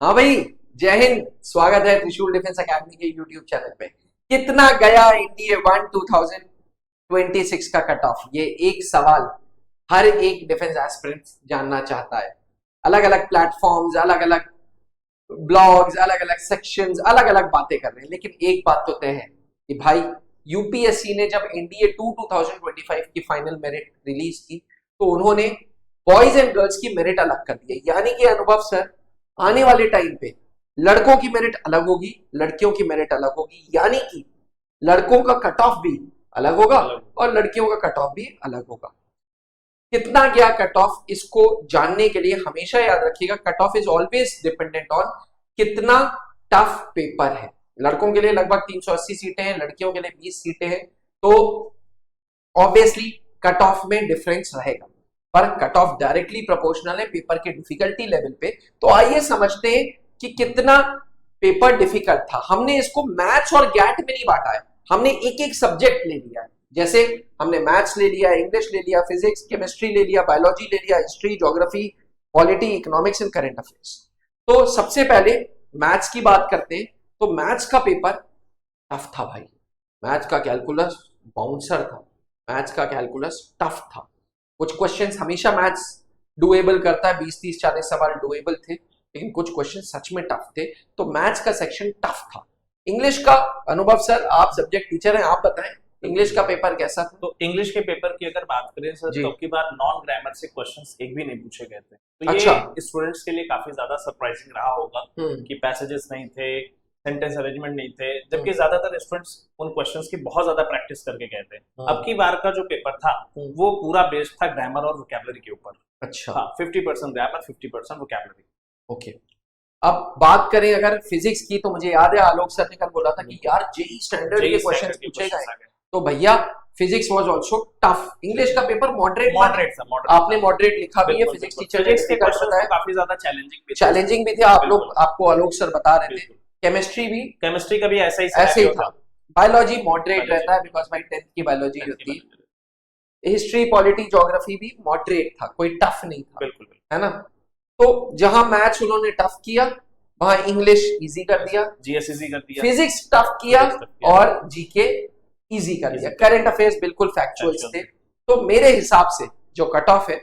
हाँ भाई, जय हिंद। स्वागत है त्रिशूल डिफेंस एकेडमी के यूट्यूब चैनल पे। कितना गया एनडीए 2026 का कट ऑफ, ये एक सवाल हर एक डिफेंस एस्पिरेंट जानना चाहता है। अलग अलग प्लेटफॉर्म्स, अलग अलग ब्लॉग्स, अलग अलग सेक्शंस अलग अलग बातें कर रहे हैं, लेकिन एक बात तो तय है कि भाई यूपीएससी ने जब एनडीए 2025 की फाइनल मेरिट रिलीज की तो उन्होंने बॉयज एंड गर्ल्स की मेरिट अलग कर दी है। यानी कि अनुभव सर, आने वाले टाइम पे लड़कों की मेरिट अलग होगी, लड़कियों की मेरिट अलग होगी। यानी कि लड़कों का कट ऑफ भी अलग होगा और लड़कियों का कट ऑफ भी अलग होगा। कितना गया कट ऑफ, इसको जानने के लिए हमेशा याद रखिएगा, cut off is always dependent on कितना टफ पेपर है। लड़कों के लिए लगभग 380 सीटें हैं, लड़कियों के लिए 20 सीटें हैं, तो ऑब्वियसली कट ऑफ में डिफरेंस रहेगा, पर कट ऑफ डायरेक्टली प्रोपोर्शनल है पेपर के डिफिकल्टी लेवल पे। तो आइए समझते हैं कि कितना पेपर डिफिकल्ट था। हमने इसको मैथ्स और गैट में नहीं बांटा है, हमने एक एक सब्जेक्ट ले लिया है। जैसे हमने मैथ्स ले लिया, इंग्लिश ले लिया, फिजिक्स केमिस्ट्री ले लिया, बायोलॉजी ले लिया, history, geography, polity, economics and current affairs. तो सबसे पहले मैथ्स की बात करते हैं। तो मैथ्स का पेपर टफ था भाई। मैथ्स का कैलकुलस बाउंसर था, मैथ्स का कैलकुलस टफ था। कुछ क्वेश्चंस हमेशा मैथ्स डुएबल करता है, 20 30 40 सवाल डुएबल थे, लेकिन कुछ क्वेश्चन सच में टफ थे। तो मैथ्स का सेक्शन टफ था। इंग्लिश का, अनुभव सर आप सब्जेक्ट टीचर हैं, आप बताएं इंग्लिश का पेपर कैसा था। तो इंग्लिश के पेपर की अगर बात करें सर, जी। तो अब की बार नॉन ग्रामर से क्वेश्चंस एक भी नहीं पूछे गए थे। तो अच्छा। ये स्टूडेंट्स के लिए काफी ज्यादा सरप्राइजिंग रहा होगा कि पैसेजेस नहीं थे, सेंटेंस अरेंजमेंट नहीं थे, जबकि ज्यादातर स्टूडेंट्स उन क्वेश्चंस की बहुत ज्यादा प्रैक्टिस करके गए थे। अब की बार का जो पेपर था वो पूरा बेस्ड था ग्रामर और वोकैबुलरी के ऊपर। अच्छा। हाँ, 50% ग्रामर, 50% वोकैबुलरी। ओके। अब बात करें अगर फिजिक्स की, तो मुझे याद है आलोक सर ने कल बोला था कि यार जेई स्टैंडर्ड के क्वेश्चन पूछे गए, तो भैया physics was also tough. English का पेपर मॉडरेट था। आपने मॉडरेट लिखा भी है, फिजिक्स टीचर ने के क्वेश्चन बताया काफी ज्यादा चैलेंजिंग भी थे। आप लोग, आपको आलोक सर बता रहे थे। केमिस्ट्री का भी ऐसा ही था। बायोलॉजी मॉडरेट रहता है बिकॉज भाई 10th की बायोलॉजी होती है। हिस्ट्री, पॉलिटी, ज्योग्राफी भी मॉडरेट था, कोई टफ नहीं था। बिल्कुल, है ना। तो जहां मैथ्स उन्होंने टफ किया, वहां इंग्लिश इजी कर दिया, जीएस इजी कर दिया, फिजिक्स टफ किया और जीके इजी कर दिया। करंट अफेयर्स बिल्कुल फैक्चुअल्स थे। तो मेरे हिसाब से जो कट ऑफ है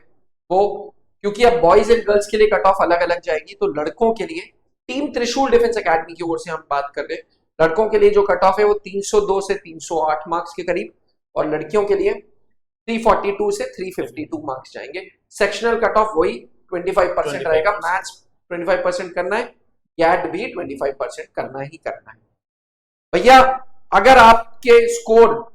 वो, क्योंकि अब बॉयज एंड गर्ल्स के लिए कट ऑफ अलग अलग जाएगी, तो लड़कों के लिए टीम त्रिशूल डिफेंस एकेडमी की ओर से हम बात कर रहे हैं, लड़कों के लिए जो कट ऑफ है वो 302 से 308 मार्क्स के करीब, और लड़कियों के लिए 342 से 352 मार्क्स जाएंगे। सेक्शनल कट ऑफ वही 25% रहेगा। मैथ्स 25% करना है, गैट भी 25% करना ही करना है। भैया अगर आपके स्कोर,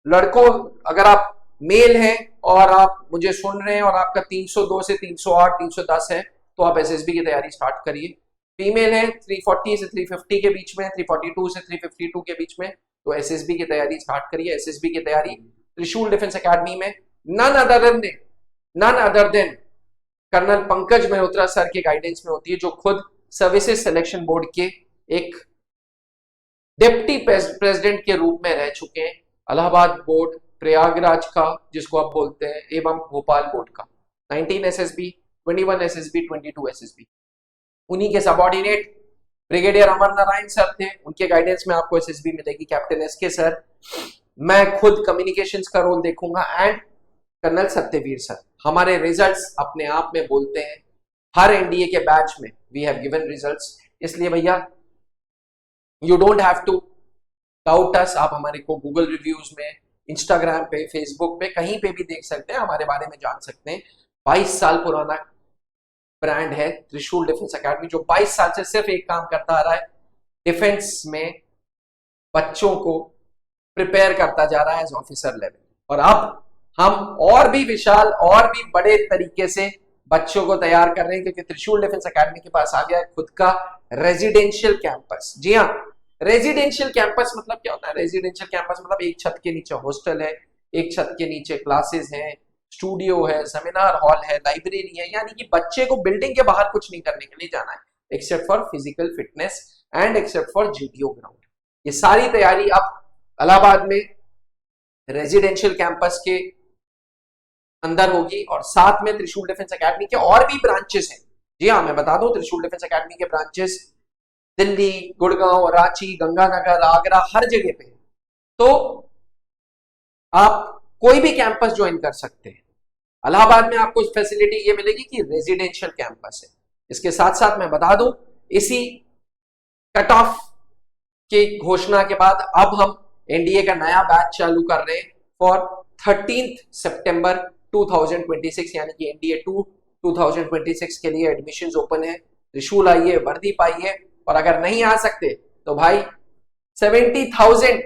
लड़कों अगर आप मेल हैं और आप मुझे सुन रहे हैं और आपका 302 से 308 310 है, तो आप एसएसबी की तैयारी स्टार्ट करिए। फीमेल है 340 से 350 के बीच में, 342 से 352 के बीच में, तो एसएसबी की तैयारी स्टार्ट करिए। एसएसबी की तैयारी त्रिशूल डिफेंस एकेडमी में none other than colonel Pankaj Malhotra sir के गाइडेंस में होती है, जो खुद सर्विसेज सिलेक्शन बोर्ड के एक डिप्टी प्रेसिडेंट के रूप में रह चुके हैं। इलाहाबाद बोर्ड, प्रयागराज का जिसको आप बोलते हैं, एवं भोपाल बोर्ड का 19 एसएसबी, 21 एसएसबी, 22 एसएसबी। उन्हीं के सबऑर्डिनेट ब्रिगेडियर अमर नारायण सर थे, उनके गाइडेंस में आपको एसएसबी मिलेगी। कैप्टन एसके सर, मैं खुद कम्युनिकेशंस का रोल देखूंगा, एंड कर्नल सत्यवीर सर। हमारे रिजल्ट्स अपने आप में बोलते हैं, हर एनडीए के बैच में वी हैव गिवन रिजल्ट्स। इसलिए भैया you don't have to doubt us. आप हमारे को गूगल रिव्यूज में, इंस्टाग्राम पे, फेसबुक पे, कहीं पे भी देख सकते हैं, हमारे बारे में जान सकते हैं। 22 साल पुराना ब्रांड है त्रिशूल डिफेंस एकेडमी, जो 22 साल से सिर्फ एक काम करता आ रहा है, डिफेंस में बच्चों को प्रिपेयर करता जा रहा है एज ऑफिसर लेवल। और अब हम और भी विशाल और भी बड़े तरीके से बच्चों को तैयार कर रहे हैं, क्योंकि त्रिशूल डिफेंस एकेडमी के पास आ गया है खुद का रेजिडेंशियल कैंपस। जी हाँ, रेजिडेंशियल कैंपस मतलब क्या होता है? रेजिडेंशियल कैंपस मतलब एक छत के नीचे हॉस्टल है, एक छत के नीचे क्लासेस हैं, स्टूडियो है, सेमिनार हॉल है, लाइब्रेरी है। यानी कि बच्चे को बिल्डिंग के बाहर कुछ नहीं करने के लिए जाना है, except for physical fitness and except for GTO ground. ये सारी तैयारी अब इलाहाबाद में रेजिडेंशियल कैंपस के अंदर होगी, और साथ में त्रिशूल डिफेंस एकेडमी के और भी ब्रांचेस हैं। जी हाँ, मैं बता दूं, त्रिशूल डिफेंस एकेडमी के ब्रांचेस दिल्ली, गुड़गांव, रांची, गंगानगर, आगरा, हर जगह पे। तो आप कोई भी कैंपस ज्वाइन कर सकते हैं। इलाहाबाद में आपको फैसिलिटी ये मिलेगी कि रेजिडेंशियल कैंपस है। इसके साथ साथ मैं बता दूं, इसी कट ऑफ की घोषणा के बाद अब हम एनडीए का नया बैच चालू कर रहे हैं फॉर 13 सितंबर 2026, यानी कि एनडीए 2 2026 के लिए एडमिशंस ओपन है। त्रिशूल आइए, वर्दी पाइए, और अगर नहीं आ सकते तो भाई 70,000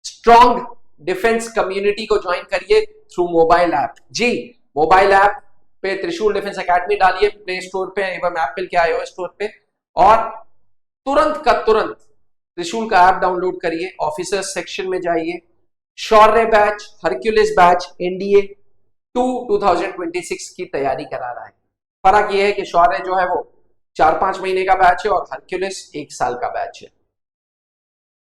स्ट्रॉन्ग डिफेंस कम्युनिटी को ज्वाइन करिए थ्रू मोबाइल ऐप। जी, मोबाइल ऐप पे त्रिशूल डिफेंस एकेडमी डालिए प्ले स्टोर पे एवं एप्पल के iOS स्टोर पे, और तुरंत का तुरंत त्रिशूल का ऐप डाउनलोड करिए। ऑफिसर्स सेक्शन में जाइए, शौर्य बैच, हरक्यूलिस बैच एनडीए 2 2026 की तैयारी करा रहा है। फर्क यह है कि शौर्य जो है वो 4-5 महीने का बैच है और हरक्यूलिस 1 साल का बैच है।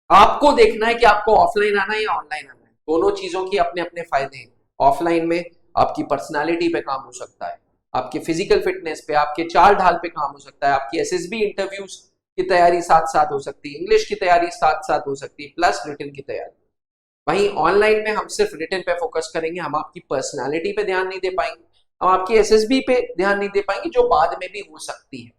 आपको देखना है कि आपको ऑफलाइन आना है या ऑनलाइन आना है। दोनों चीजों की अपने अपने फायदे हैं। ऑफलाइन में आपकी पर्सनालिटी पे काम हो सकता है, आपके फिजिकल फिटनेस पे, आपके चाल ढाल पे काम हो सकता है, आपकी एसएसबी इंटरव्यूज की तैयारी साथ साथ हो सकती है, इंग्लिश की तैयारी साथ साथ हो सकती है, प्लस रिटन की तैयारी। वहीं ऑनलाइन में हम सिर्फ रिटन पे फोकस करेंगे, हम आपकी पर्सनालिटी पे ध्यान नहीं दे पाएंगे, हम आपकी एसएसबी पे ध्यान नहीं दे पाएंगे, जो बाद में भी हो सकती है।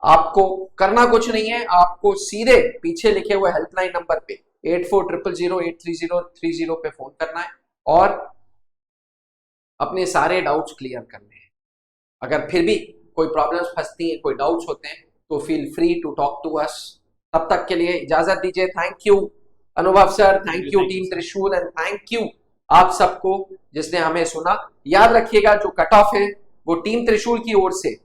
आपको करना कुछ नहीं है, आपको सीधे पीछे लिखे हुए हेल्पलाइन नंबर पे 8400083030 पे फोन करना है और अपने सारे डाउट्स क्लियर करने हैं। अगर फिर भी कोई प्रॉब्लम्स फंसती हैं, कोई डाउट्स होते हैं, तो feel free to talk to us. तब तक के लिए इजाजत दीजिए। Thank you Anubhav sir, thank you team Trishul, and thank you आप सबको जिसने हमें सुना। याद रखिएगा, जो कट ऑफ है वो टीम त्रिशूल की ओर से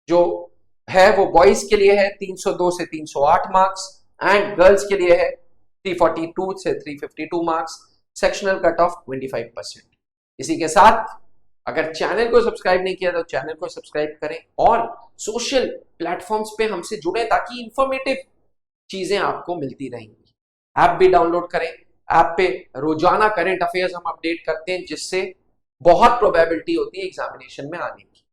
जो है वो बॉयज के लिए है 302 से 308 मार्क्स, एंड गर्ल्स के लिए है 342 से 352 मार्क्स, सेक्शनल कट ऑफ 25%। इसी के साथ अगर चैनल को सब्सक्राइब नहीं किया तो चैनल को सब्सक्राइब करें और सोशल प्लेटफॉर्म्स पे हमसे जुड़े ताकि इंफॉर्मेटिव चीजें आपको मिलती रहेंगी। ऐप भी डाउनलोड करें। ऐप पे रोजाना करंट अफेयर्स हम अपडेट करते हैं, जिससे बहुत प्रोबेबिलिटी होती है एग्जामिनेशन में आने की।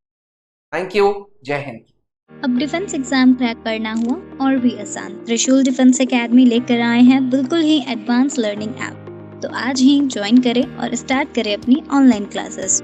थैंक यू, जय हिंद। अब डिफेंस एग्जाम क्रैक करना हुआ और भी आसान, त्रिशूल डिफेंस एकेडमी लेकर आए हैं बिल्कुल ही एडवांस लर्निंग ऐप। तो आज ही ज्वाइन करें और स्टार्ट करें अपनी ऑनलाइन क्लासेस।